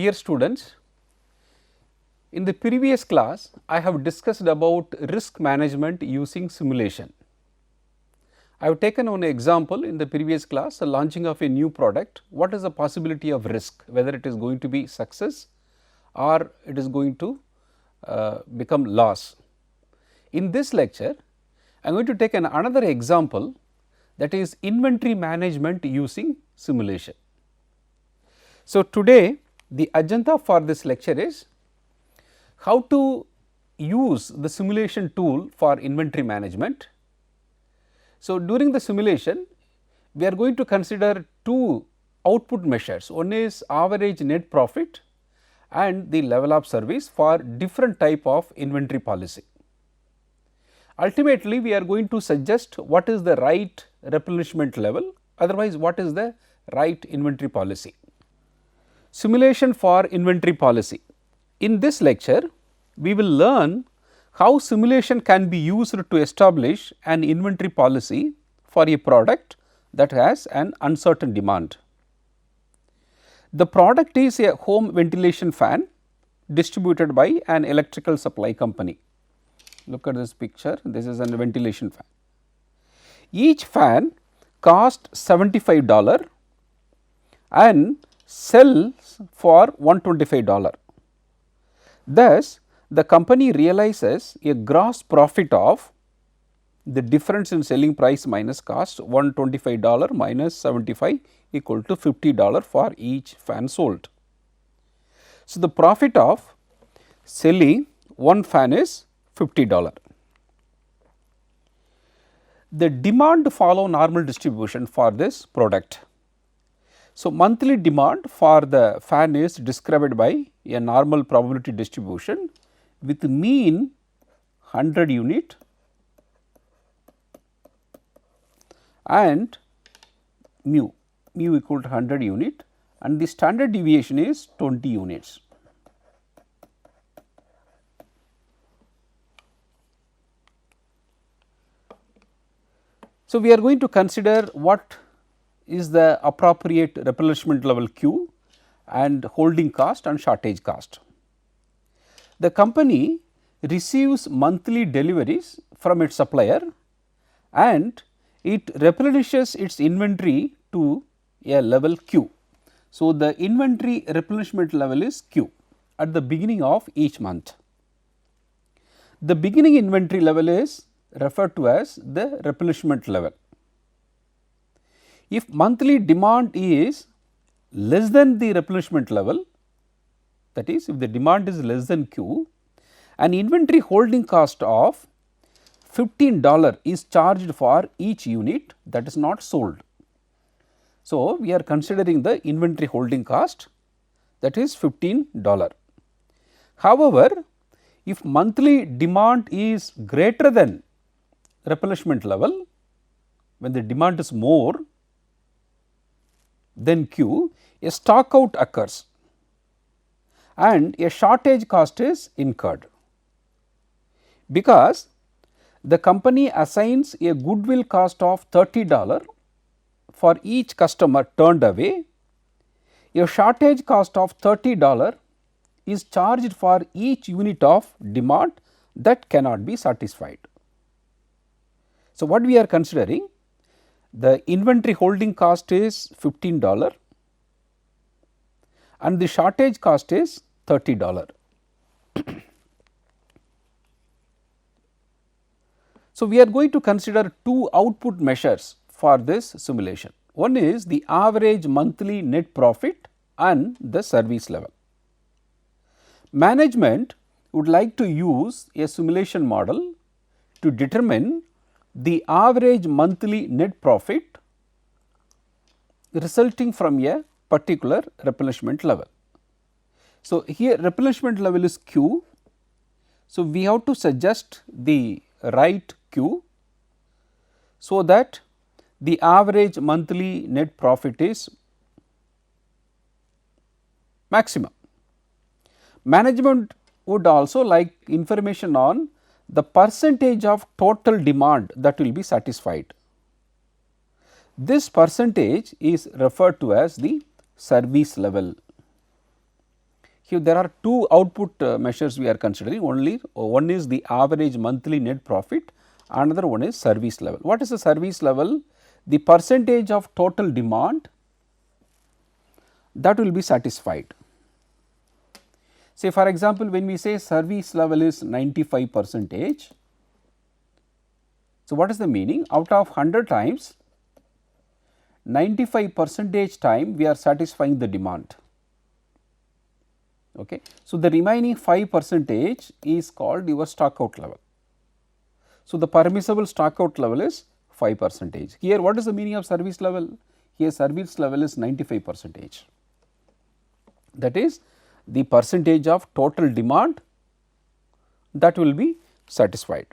Dear students, in the previous class I have discussed about risk management using simulation. I have taken one example in the previous class, the launching of a new product. What is the possibility of risk, whether it is going to be success or it is going to become loss. In this lecture, I am going to take another example, that is inventory management using simulation. So, today the agenda for this lecture is how to use the simulation tool for inventory management. So, during the simulation we are going to consider two output measures, one is average net profit and the level of service for different type of inventory policy. Ultimately, we are going to suggest what is the right replenishment level, otherwise what is the right inventory policy. Simulation for inventory policy. In this lecture, we will learn how simulation can be used to establish an inventory policy for a product that has an uncertain demand. The product is a home ventilation fan distributed by an electrical supply company. Look at this picture, this is a ventilation fan. Each fan costs $75 and sells for $125. Thus, the company realizes a gross profit of the difference in selling price minus cost, $125 minus 75 equal to $50 for each fan sold. So, the profit of selling one fan is $50. The demand follow normal distribution for this product. So, monthly demand for the fan is described by a normal probability distribution with mean 100 unit and mu equal to 100 unit, and the standard deviation is 20 units. So, we are going to consider what is the appropriate replenishment level Q and holding cost and shortage cost. The company receives monthly deliveries from its supplier and it replenishes its inventory to a level Q. So, the inventory replenishment level is Q at the beginning of each month. The beginning inventory level is referred to as the replenishment level. If monthly demand is less than the replenishment level, that is if the demand is less than Q, an inventory holding cost of $15 is charged for each unit that is not sold. So, we are considering the inventory holding cost, that is $15. However, if monthly demand is greater than replenishment level, when the demand is more than Q, a stock out occurs and a shortage cost is incurred. Because the company assigns a goodwill cost of $30 for each customer turned away, a shortage cost of $30 is charged for each unit of demand that cannot be satisfied. So, what we are considering, the inventory holding cost is $15 and the shortage cost is $30. So, we are going to consider two output measures for this simulation. One is the average monthly net profit and the service level. Management would like to use a simulation model to determine the average monthly net profit resulting from a particular replenishment level. So, here replenishment level is Q. So, we have to suggest the right Q, so that the average monthly net profit is maximum. Management would also like information on the percentage of total demand that will be satisfied. This percentage is referred to as the service level. here there are two output measures we are considering. One is the average monthly net profit, another one is service level. What is the service level? The percentage of total demand that will be satisfied. Say for example, when we say service level is 95 percentage, so what is the meaning? Out of 100 times, 95 percentage time we are satisfying the demand. Okay. So, the remaining 5 percentage is called your stock out level. So, the permissible stock out level is 5 percentage. Here what is the meaning of service level? Here service level is 95 percentage, that is the percentage of total demand that will be satisfied.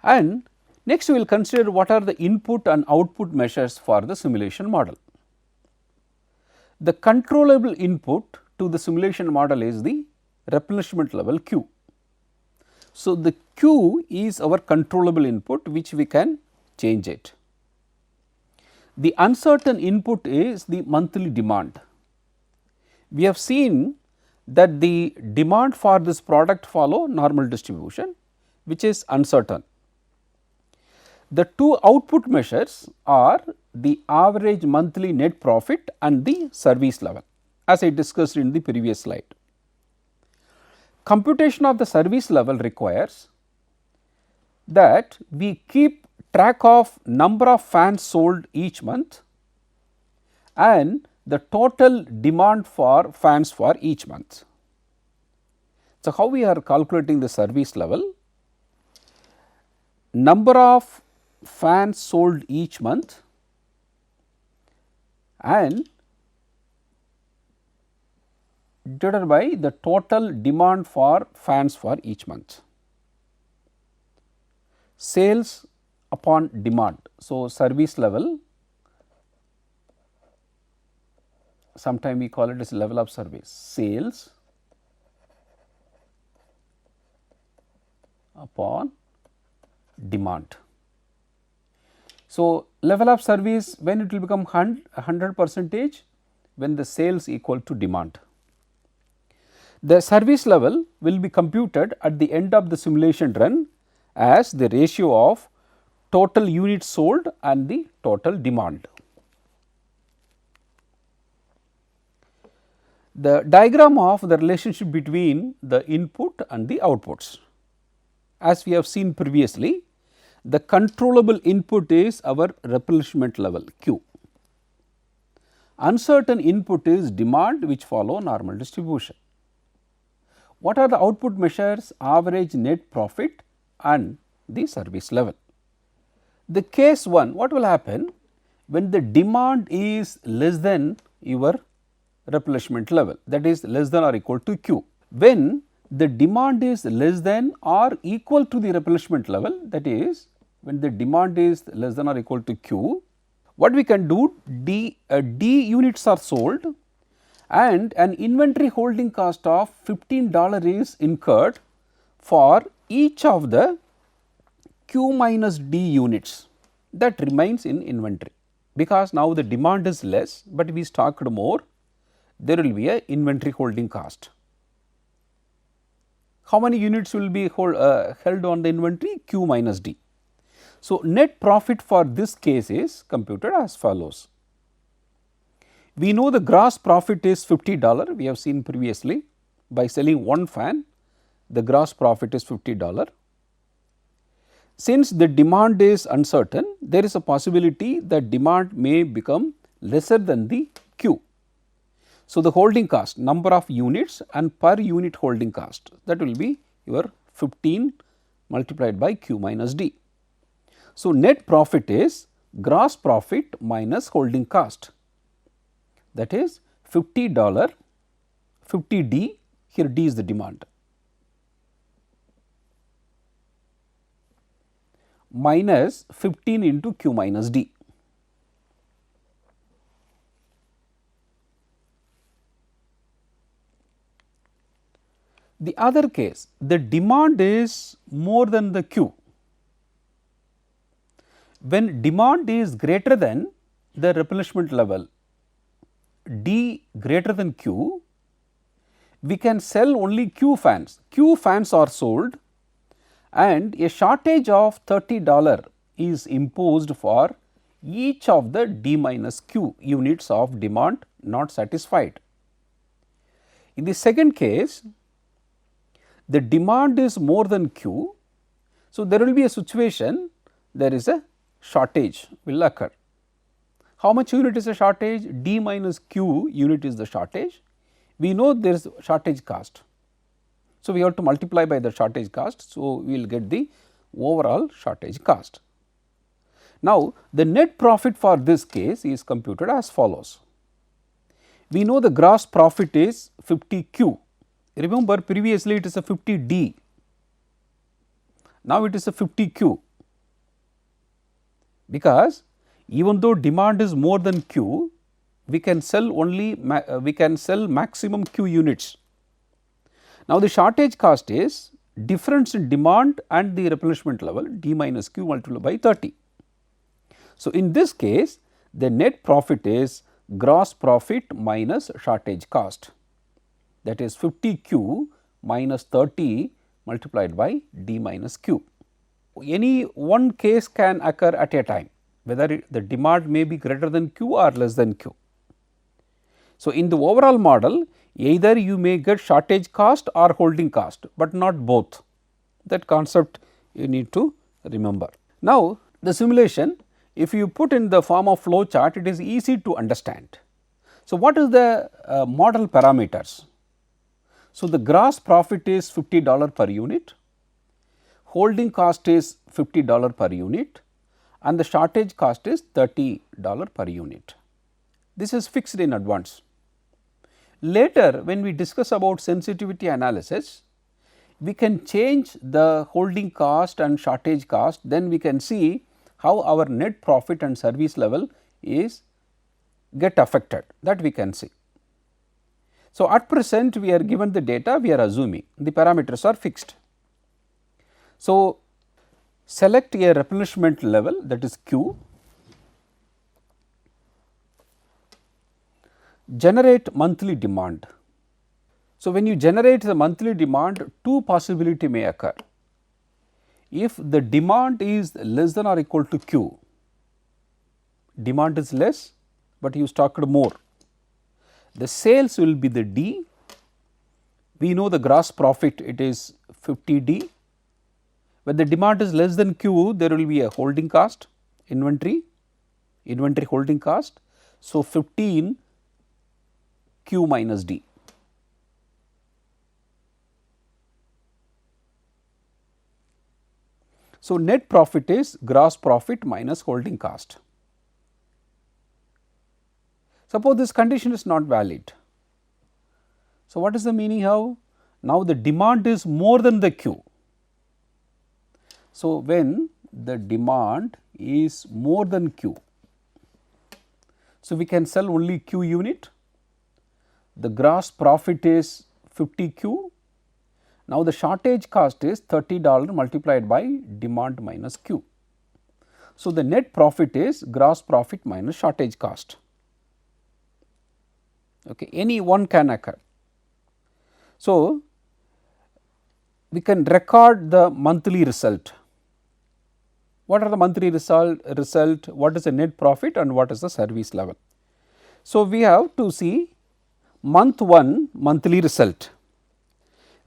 And next we will consider what are the input and output measures for the simulation model. The controllable input to the simulation model is the replenishment level Q. So, the Q is our controllable input which we can change it. The uncertain input is the monthly demand. We have seen that the demand for this product follow normal distribution which is uncertain. The two output measures are the average monthly net profit and the service level, as I discussed in the previous slide. Computation of the service level requires that we keep track of number of fans sold each month and the total demand for fans for each month. So, how we are calculating the service level? Number of fans sold each month and divided by the total demand for fans for each month. Sales upon demand. So, service level, sometime we call it as level of service, sales upon demand. So, level of service, when it will become 100 percentage, when the sales equal to demand. The service level will be computed at the end of the simulation run as the ratio of total units sold and the total demand. The diagram of the relationship between the input and the outputs. As we have seen previously, the controllable input is our replenishment level Q. Uncertain input is demand which follow normal distribution. What are the output measures? Average net profit and the service level. The case 1, what will happen when the demand is less than your replenishment level, that is less than or equal to Q. When the demand is less than or equal to the replenishment level, that is when the demand is less than or equal to Q, what we can do, D units are sold and an inventory holding cost of $15 is incurred for each of the Q minus D units that remains in inventory. Because now the demand is less, but we stocked more, there will be a inventory holding cost. How many units will be held on the inventory? Q minus D. So, net profit for this case is computed as follows. We know the gross profit is $50, we have seen previously. By selling one fan, the gross profit is $50. Since the demand is uncertain, there is a possibility that demand may become lesser than the Q. So, the holding cost, number of units and per unit holding cost, that will be your 15 multiplied by Q minus D. So, net profit is gross profit minus holding cost, that is $50, 50 D, here D is the demand, minus 15 into Q minus D. The other case, the demand is more than the Q. When demand is greater than the replenishment level, D greater than Q, we can sell only Q fans. Q fans are sold and a shortage of $30 is imposed for each of the D minus Q units of demand not satisfied. In the second case, the demand is more than Q. So, there will be a situation, there is a shortage will occur. How much unit is a shortage? D minus Q unit is the shortage. We know there is shortage cost. So, we have to multiply by the shortage cost. So, we will get the overall shortage cost. Now, the net profit for this case is computed as follows. We know the gross profit is 50 Q. Remember, previously it is a 50 D. Now, it is a 50 Q, because even though demand is more than Q, we can sell only maximum Q units. Now, the shortage cost is difference in demand and the replenishment level D minus Q multiplied by 30. So, in this case the net profit is gross profit minus shortage cost, that is 50 Q minus 30 multiplied by D minus Q. Any one case can occur at a time, whether the demand may be greater than Q or less than Q. So, in the overall model, either you may get shortage cost or holding cost, but not both. That concept you need to remember. Now, the simulation, if you put in the form of flow chart, it is easy to understand. So, what is the model parameters? So, the gross profit is $50 per unit, holding cost is $50 per unit and the shortage cost is $30 per unit. This is fixed in advance. Later, when we discuss about sensitivity analysis, we can change the holding cost and shortage cost, then we can see how our net profit and service level is get affected, that we can see. So, at present we are given the data, we are assuming the parameters are fixed. So, select a replenishment level, that is Q, generate monthly demand. So, when you generate the monthly demand, two possibility may occur. If the demand is less than or equal to Q, demand is less, but you stocked more, the sales will be the D. We know the gross profit, it is 50 D. When the demand is less than Q, there will be a holding cost, inventory holding cost. So, 15 Q minus D. So, net profit is gross profit minus holding cost. Suppose this condition is not valid. So, what is the meaning how? Now, the demand is more than the Q. So, when the demand is more than Q, so we can sell only Q unit, the gross profit is 50 Q. Now, the shortage cost is $30 multiplied by demand minus Q. So, the net profit is gross profit minus shortage cost. Okay. Any one can occur. So, we can record the monthly result. What are the monthly result, what is the net profit and what is the service level. So, we have to see month 1 monthly result.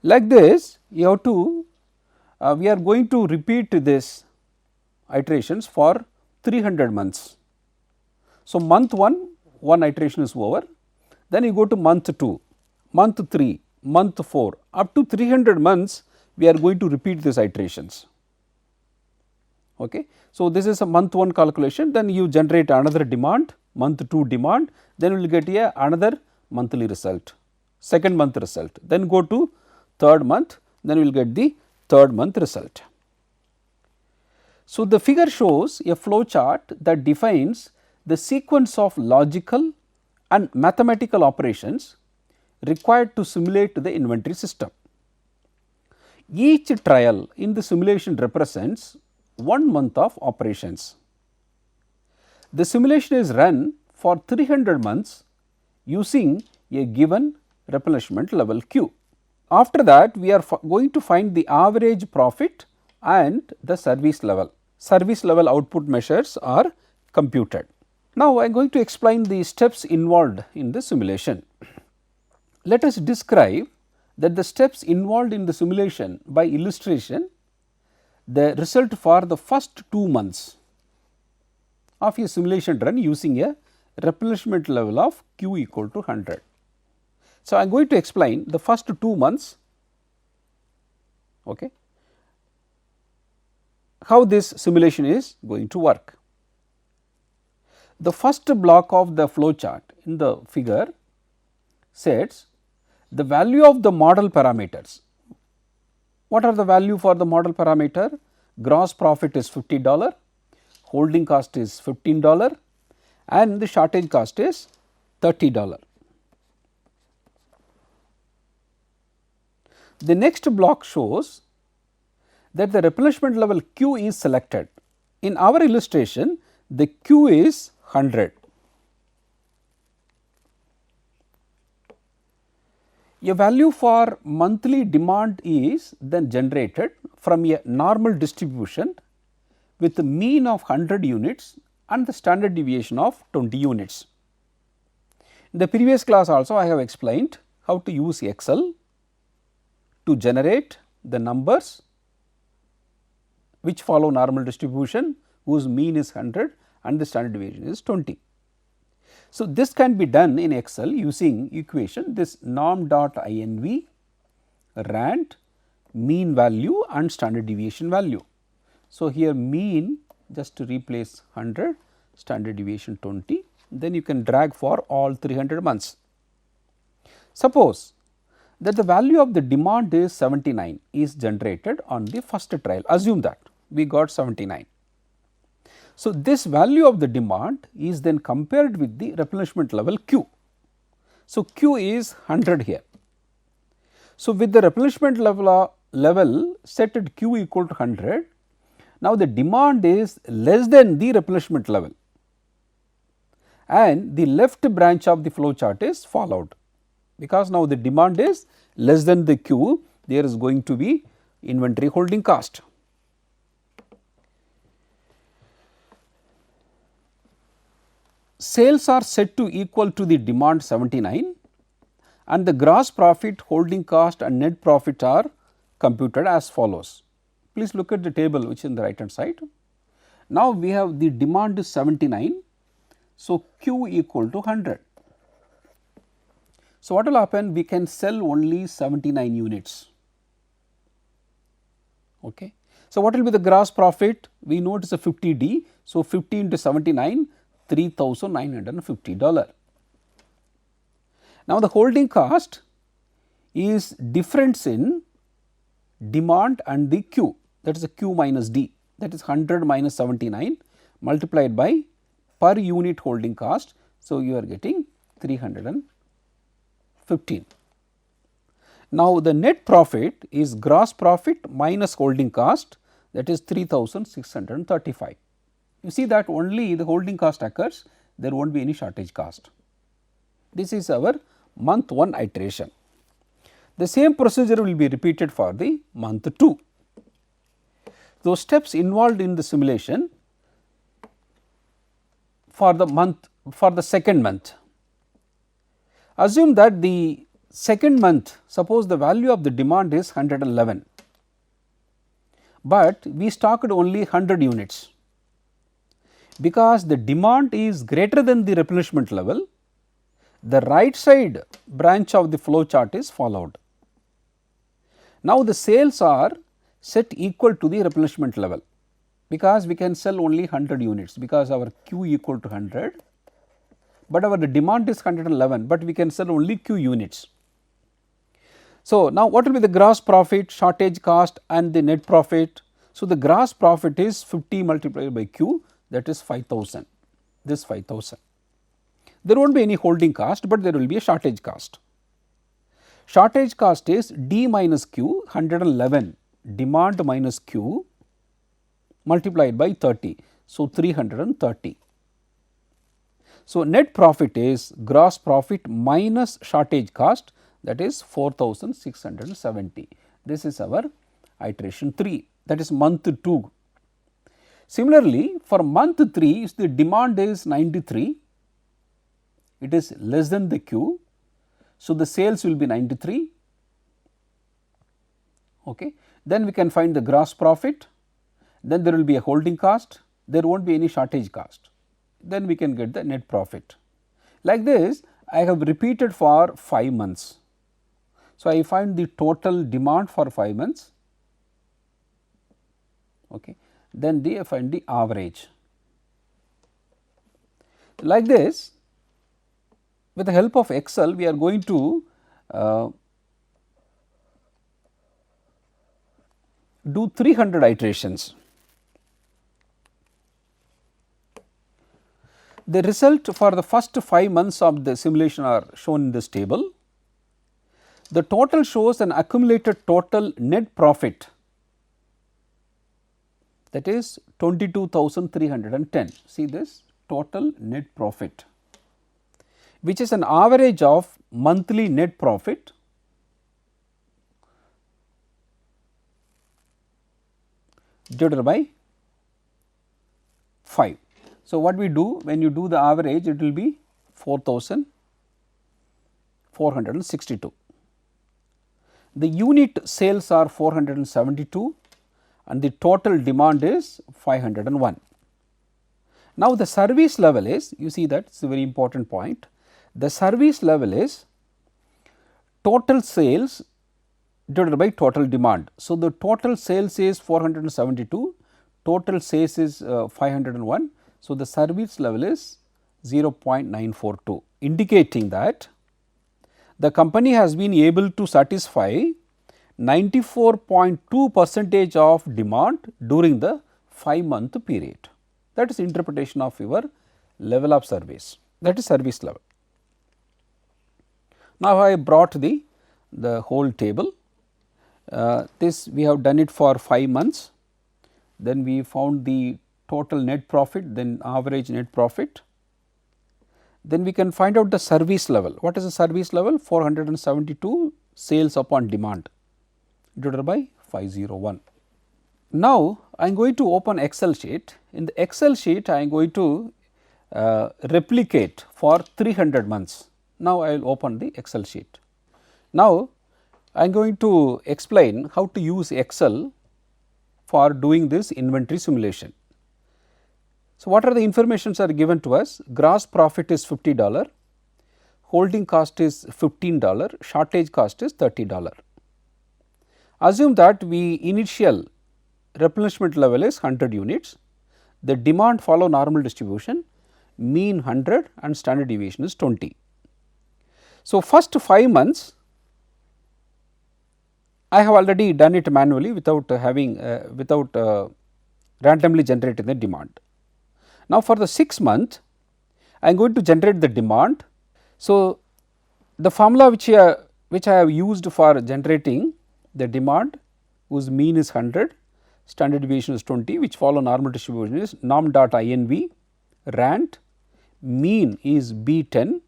Like this, you have to we are going to repeat this iterations for 300 months. So, month 1 iteration is over, then you go to month 2, month 3, month 4, up to 300 months we are going to repeat these iterations. Okay. So, this is a month 1 calculation, then you generate another demand, month 2 demand, then you will get another monthly result, second month result, then go to third month, then we will get the third month result. So, the figure shows a flow chart that defines the sequence of logical and mathematical operations required to simulate the inventory system. Each trial in the simulation represents 1 month of operations. The simulation is run for 300 months using a given replenishment level Q. After that, we are going to find the average profit and the service level. Service level output measures are computed. Now, I am going to explain the steps involved in the simulation. Let us describe that the steps involved in the simulation by illustration, the result for the first 2 months of a simulation run using a replenishment level of Q equal to 100. So, I am going to explain the first 2 months, okay, how this simulation is going to work. The first block of the flow chart in the figure sets the value of the model parameters. What are the value for the model parameter? Gross profit is $50, holding cost is $15 and the shortage cost is $30. The next block shows that the replenishment level Q is selected. In our illustration, the Q is 100. A value for monthly demand is then generated from a normal distribution with a mean of 100 units and the standard deviation of 20 units. In the previous class also I have explained how to use Excel to generate the numbers which follow normal distribution whose mean is 100 and the standard deviation is 20. So, this can be done in Excel using equation this norm.inv rand mean value and standard deviation value. So, here mean just to replace 100, standard deviation 20, then you can drag for all 300 months. Suppose that the value of the demand is 79 is generated on the first trial, assume that we got 79. So, this value of the demand is then compared with the replenishment level Q. So, Q is 100 here. So, with the replenishment level set at Q equal to 100, now the demand is less than the replenishment level and the left branch of the flow chart is followed, because now the demand is less than the Q, there is going to be inventory holding cost. Sales are set to equal to the demand 79 and the gross profit, holding cost and net profit are computed as follows. Please look at the table which is in the right hand side. Now, we have the demand is 79. So, Q equal to 100. So, what will happen? We can sell only 79 units. Okay. So, what will be the gross profit? We know it is a 50D. So, 50 into 79, $3,950. Now, the holding cost is difference in demand and the Q, that is a Q minus D, that is 100 minus 79 multiplied by per unit holding cost. So, you are getting 315. Now, the net profit is gross profit minus holding cost, that is 3635. You see that only the holding cost occurs, there will not be any shortage cost. This is our month 1 iteration. The same procedure will be repeated for the month 2. Those steps involved in the simulation for the second month. Assume that the second month, suppose the value of the demand is 111, but we stocked only 100 units. Because the demand is greater than the replenishment level, the right side branch of the flow chart is followed. Now, the sales are set equal to the replenishment level, because we can sell only 100 units, because our Q equal to 100, but our demand is 111, but we can sell only Q units. So, now what will be the gross profit, shortage cost and the net profit? So, the gross profit is 50 multiplied by Q, that is 5000, this 5000. There will not be any holding cost, but there will be a shortage cost. Shortage cost is D minus Q, 111, demand minus Q multiplied by 30. So, 330. So, net profit is gross profit minus shortage cost, that is 4670. This is our iteration 3, that is month 2. Similarly, for month 3, if the demand is 93, it is less than the Q. So, the sales will be 93. Okay. Then we can find the gross profit, then there will be a holding cost, there will not be any shortage cost, then we can get the net profit. Like this I have repeated for 5 months. So, I find the total demand for 5 months, okay. Then I find the average. Like this, with the help of Excel we are going to do 300 iterations. The result for the first 5 months of the simulation are shown in this table. The total shows an accumulated total net profit, that is 22,310. See this total net profit, which is an average of monthly net profit divided by 5. So, what we do when you do the average, it will be 4,462. The unit sales are 472 and the total demand is 501. Now, the service level is, you see that it is a very important point, the service level is total sales divided by total demand. So, the total sales is 472, total sales is 501. So, the service level is 0.942, indicating that the company has been able to satisfy 94.2% of demand during the 5-month period. That is interpretation of your level of service, that is service level. Now, I brought the whole table. This we have done it for 5 months, then we found the total net profit, then average net profit. Then we can find out the service level. What is the service level? 472 sales upon demand divided by 501. Now, I am going to open Excel sheet. In the Excel sheet, I am going to replicate for 300 months. Now, I will open the Excel sheet. Now, I am going to explain how to use Excel for doing this inventory simulation. So, what are the informations are given to us? Gross profit is $50, holding cost is $15, shortage cost is $30. Assume that we initial replenishment level is 100 units, the demand follow normal distribution, mean 100 and standard deviation is 20. So, first 5 months I have already done it manually without having randomly generating the demand. Now, for the 6th month I am going to generate the demand. So, the formula which I have used for generating the demand whose mean is 100, standard deviation is 20, which follow normal distribution is norm.inv, rand, mean is B10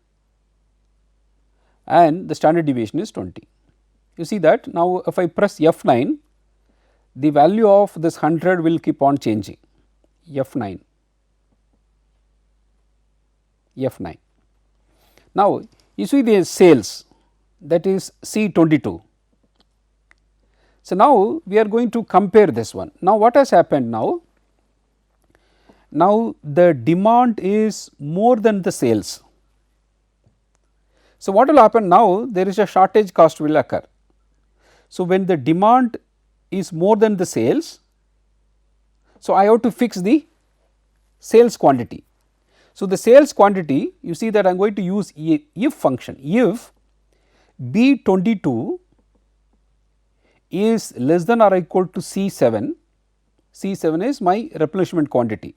and the standard deviation is 20. You see that now if I press F9, the value of this 100 will keep on changing, F9. F9. Now, you see the sales, that is C22. So, now we are going to compare this one. Now, what has happened now? Now, the demand is more than the sales. So, what will happen now? There is a shortage cost will occur. So, when the demand is more than the sales, so I have to fix the sales quantity. So, the sales quantity, you see that I am going to use if function. If B22 is less than or equal to C7, C7 is my replenishment quantity.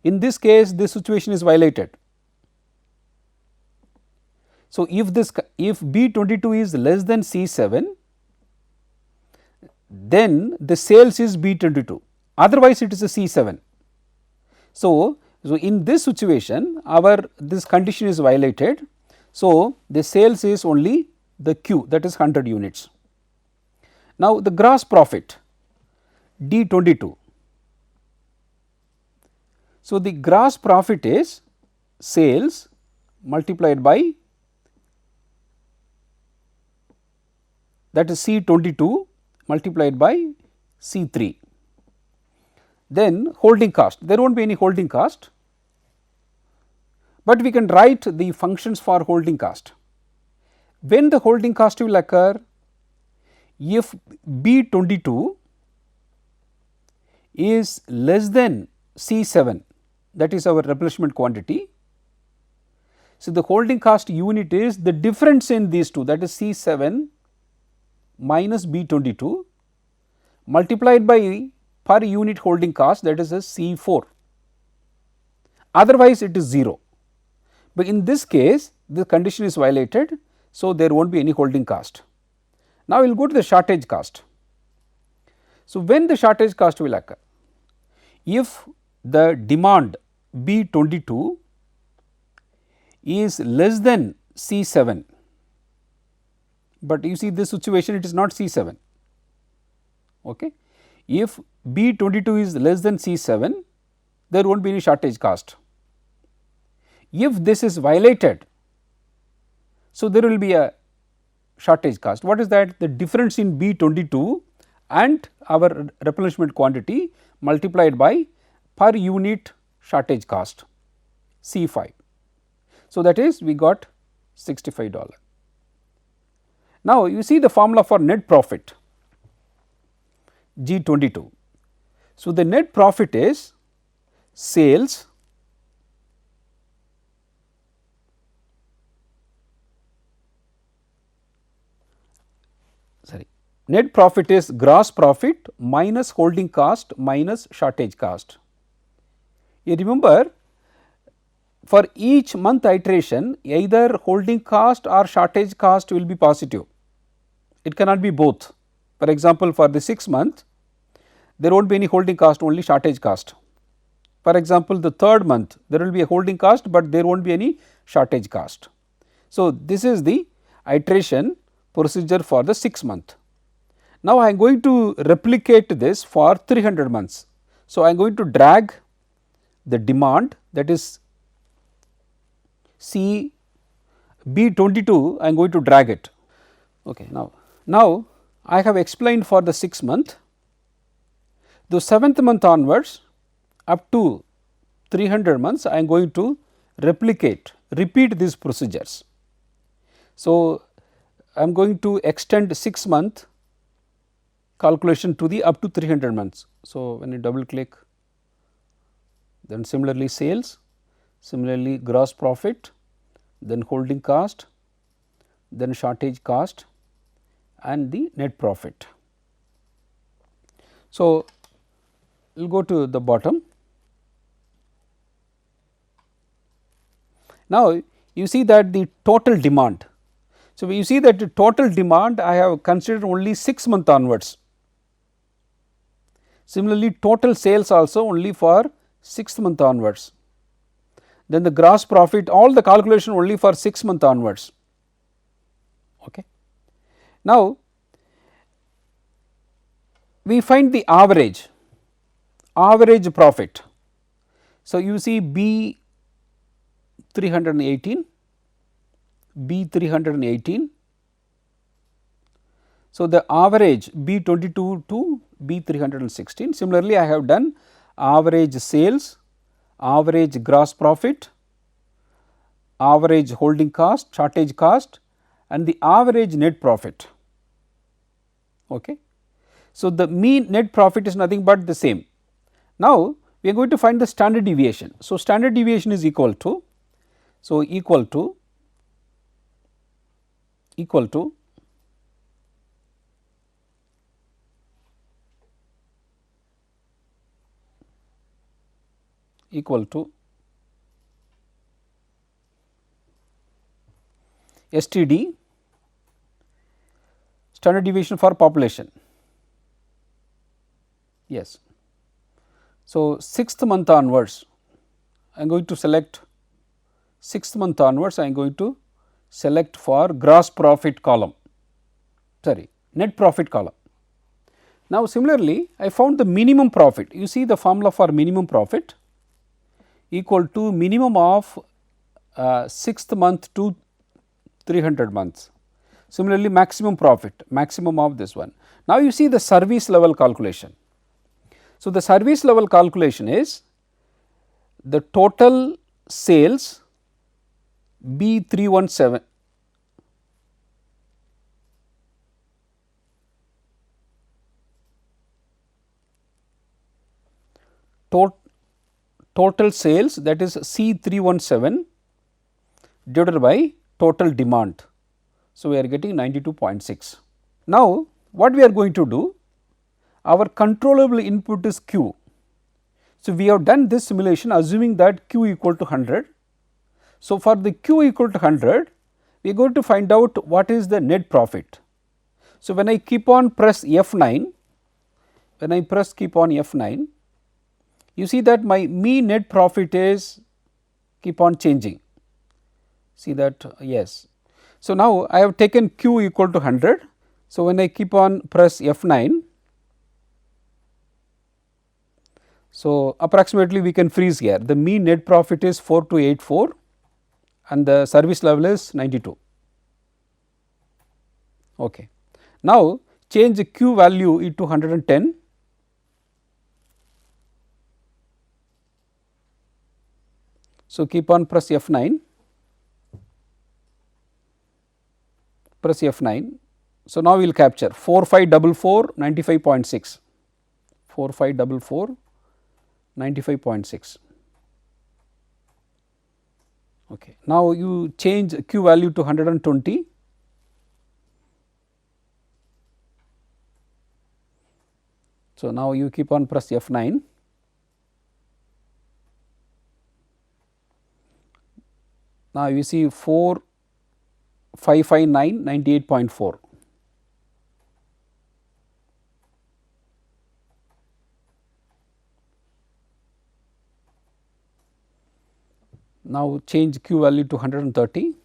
In this case, this situation is violated. So, if B22 is less than C7, then the sales is B22, otherwise it is a C7. So, So, in this situation our this condition is violated. So, the sales is only the Q, that is 100 units. Now, the gross profit D22. So, the gross profit is sales multiplied by, that is C22 multiplied by C3. Then holding cost, there will not be any holding cost, but we can write the functions for holding cost. When the holding cost will occur? If B22 is less than C7, that is our replenishment quantity. So, the holding cost unit is the difference in these two, that is C7 minus B22 multiplied by per unit holding cost, that is a C4, otherwise it is 0. But in this case the condition is violated, so there will not be any holding cost. Now, we will go to the shortage cost. So, when the shortage cost will occur? If the demand B22 is less than C7, but you see this situation it is not C7. Okay. If B22 is less than C7, there will not be any shortage cost. If this is violated, so there will be a shortage cost. What is that? The difference in B22 and our replenishment quantity multiplied by per unit shortage cost C5. So, that is we got $65. Now, you see the formula for net profit G22. So, the net profit is sales net profit is gross profit minus holding cost minus shortage cost. You remember, for each month iteration either holding cost or shortage cost will be positive, it cannot be both. For example, for the 6 month there will not be any holding cost, only shortage cost. For example, the 3rd month there will be a holding cost, but there will not be any shortage cost. So, this is the iteration procedure for the 6 month. Now, I am going to replicate this for 300 months. So, I am going to drag the demand, that is C B22, I am going to drag it. Okay. Now I have explained for the 6th month. The 7th month onwards up to 300 months I am going to repeat these procedures. So, I am going to extend 6 month calculation to the up to 300 months. So, when you double click, then similarly sales, similarly gross profit, then holding cost, then shortage cost and the net profit. So, we will go to the bottom. Now, you see that the total demand. So, you see that the total demand I have considered only 6 month onwards. Similarly, total sales also only for 6th month onwards. Then the gross profit, all the calculation only for 6 month onwards. Okay. Now, we find the average profit. So, you see B 318, B 318. So, the average B 22 to B 316. Similarly, I have done average sales, average gross profit, average holding cost, shortage cost and the average net profit. Okay. So, the mean net profit is nothing but the same. Now, we are going to find the standard deviation. So, standard deviation is equal to, equal to STD, standard deviation for population. Yes. So, 6th month onwards I am going to select 6th month onwards, I am going to select for gross profit column, sorry, net profit column. Now, similarly, I found the minimum profit. You see the formula for minimum profit equal to minimum of 6th month to 300 months. Similarly, maximum profit, maximum of this one. Now, you see the service level calculation. So, the service level calculation is the total sales B317 total sales, that is C317 divided by total demand. So, we are getting 92.6. Now, what we are going to do? Our controllable input is Q. So, we have done this simulation assuming that Q equal to 100. So, for the Q equal to 100, we are going to find out what is the net profit. So, when I keep on press F9, when I press keep on F9, you see that my mean net profit is keep on changing. See that, yes. So, now I have taken Q equal to 100. So, when I keep on press F9, so approximately we can freeze here. The mean net profit is 4284 and the service level is 92. Okay. Now, change the Q value into 110. So, keep on press F9, press F9. So, now we will capture 4544 95.6, 4544 95.6. Okay. Now, you change Q value to 120. So, now you keep on press F9. Now, you see 4559 98.4. Now, change Q value to 130.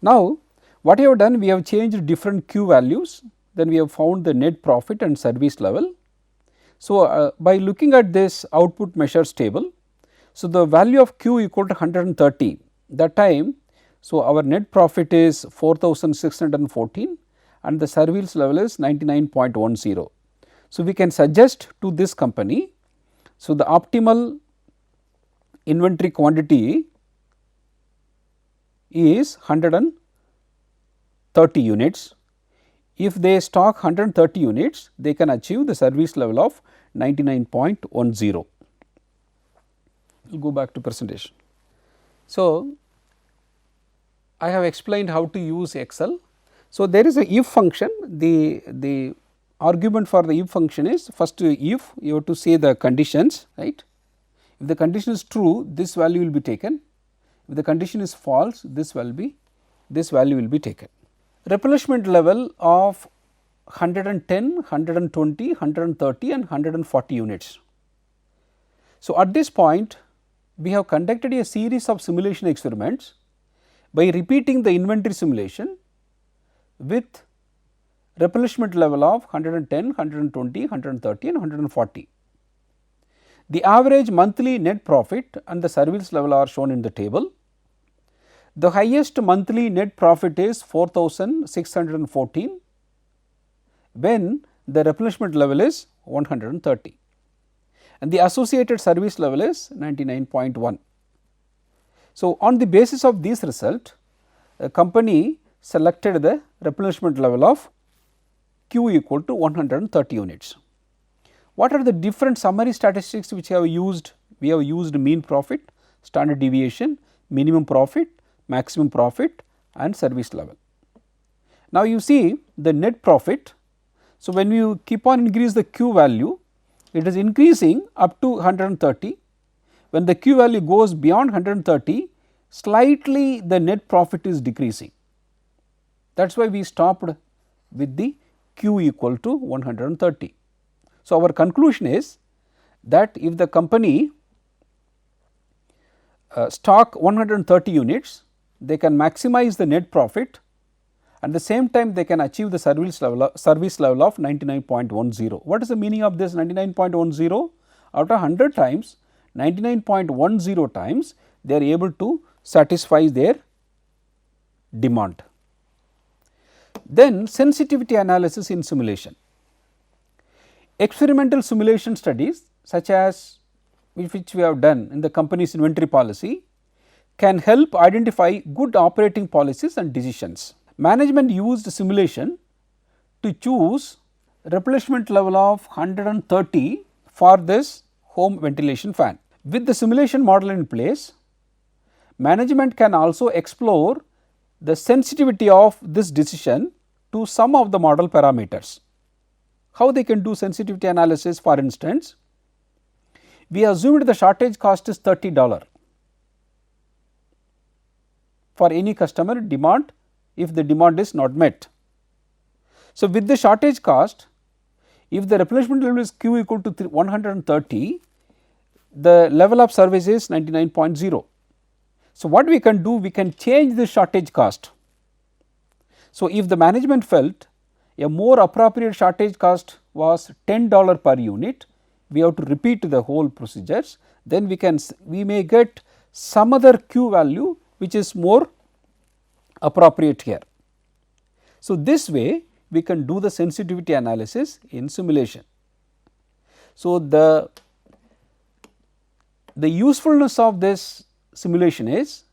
Now, what we have done? We have changed different Q values, then we have found the net profit and service level. So, by looking at this output measures table, so the value of Q equal to 130 that time. So, our net profit is 4614 and the service level is 99.10. So, we can suggest to this company, so the optimal inventory quantity is 130 units. If they stock 130 units, they can achieve the service level of 99.10. We will go back to presentation. So, I have explained how to use Excel. So, there is a if function. The argument for the if function is first if you have to say the conditions, right. If the condition is true, this value will be taken. If the condition is false, this value will be taken. Replenishment level of 110, 120, 130 and 140 units. So, at this point we have conducted a series of simulation experiments by repeating the inventory simulation with replenishment level of 110, 120, 130 and 140. The average monthly net profit and the service level are shown in the table. The highest monthly net profit is 4614 when the replenishment level is 130 and the associated service level is 99.1. So, on the basis of this result, a company selected the replenishment level of Q equal to 130 units. What are the different summary statistics which have used? We have used mean profit, standard deviation, minimum profit, maximum profit and service level. Now, you see the net profit. So, when you keep on increase the Q value, it is increasing up to 130. When the Q value goes beyond 130, slightly the net profit is decreasing. That is why we stopped with the Q equal to 130. So, our conclusion is that if the company stock 130 units, they can maximize the net profit, at the same time they can achieve the service level of 99.10. What is the meaning of this 99.10? Out of 100 times, 99.10 times they are able to satisfy their demand. Then sensitivity analysis in simulation. Experimental simulation studies such as which we have done in the company's inventory policy can help identify good operating policies and decisions. Management used simulation to choose replenishment level of 130 for this home ventilation fan. With the simulation model in place, management can also explore the sensitivity of this decision to some of the model parameters. How they can do sensitivity analysis? For instance, we assumed the shortage cost is $30 for any customer demand if the demand is not met. So, with the shortage cost, if the replenishment level is Q equal to 130, the level of service is 99.0. So, what we can do? We can change the shortage cost. So, if the management felt a more appropriate shortage cost was $10 per unit, we have to repeat the whole procedures, then we may get some other Q value which is more appropriate here. So, this way we can do the sensitivity analysis in simulation. So, the usefulness of this simulation is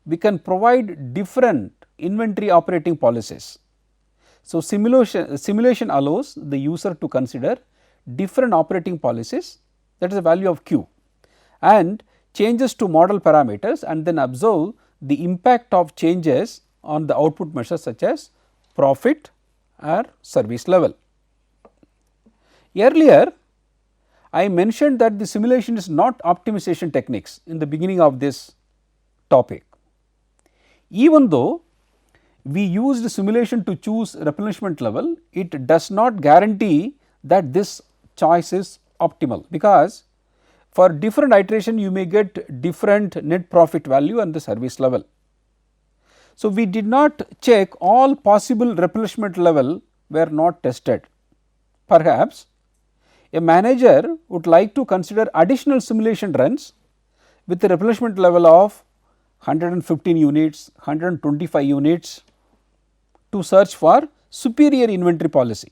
we can provide different inventory operating policies. So, simulation allows the user to consider different operating policies, that is the value of Q, and changes to model parameters, and then observe the impact of changes on the output measures such as profit or service level. Earlier I mentioned that the simulation is not optimization techniques in the beginning of this topic. Even though we used simulation to choose replenishment level, it does not guarantee that this choice is optimal, because for different iteration you may get different net profit value and the service level. So, we did not check all possible replenishment level were not tested. Perhaps a manager would like to consider additional simulation runs with the replenishment level of 115 units, 125 units to search for superior inventory policy.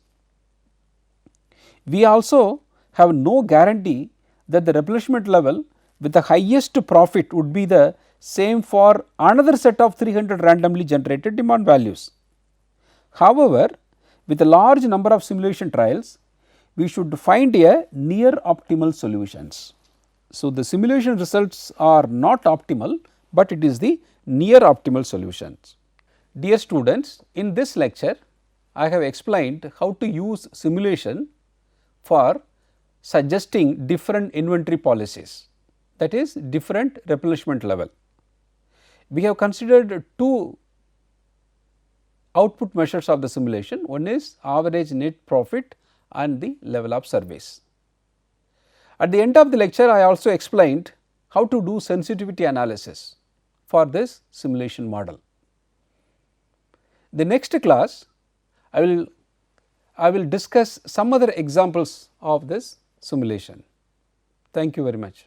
We also have no guarantee that the replenishment level with the highest profit would be the same for another set of 300 randomly generated demand values. However, with a large number of simulation trials, we should find a near optimal solutions. So, the simulation results are not optimal, but it is the near optimal solutions. Dear students, in this lecture I have explained how to use simulation for suggesting different inventory policies, that is different replenishment level. We have considered two output measures of the simulation, one is average net profit and the level of service. At the end of the lecture I also explained how to do sensitivity analysis for this simulation model. The next class I will discuss some other examples of this simulation. Thank you very much.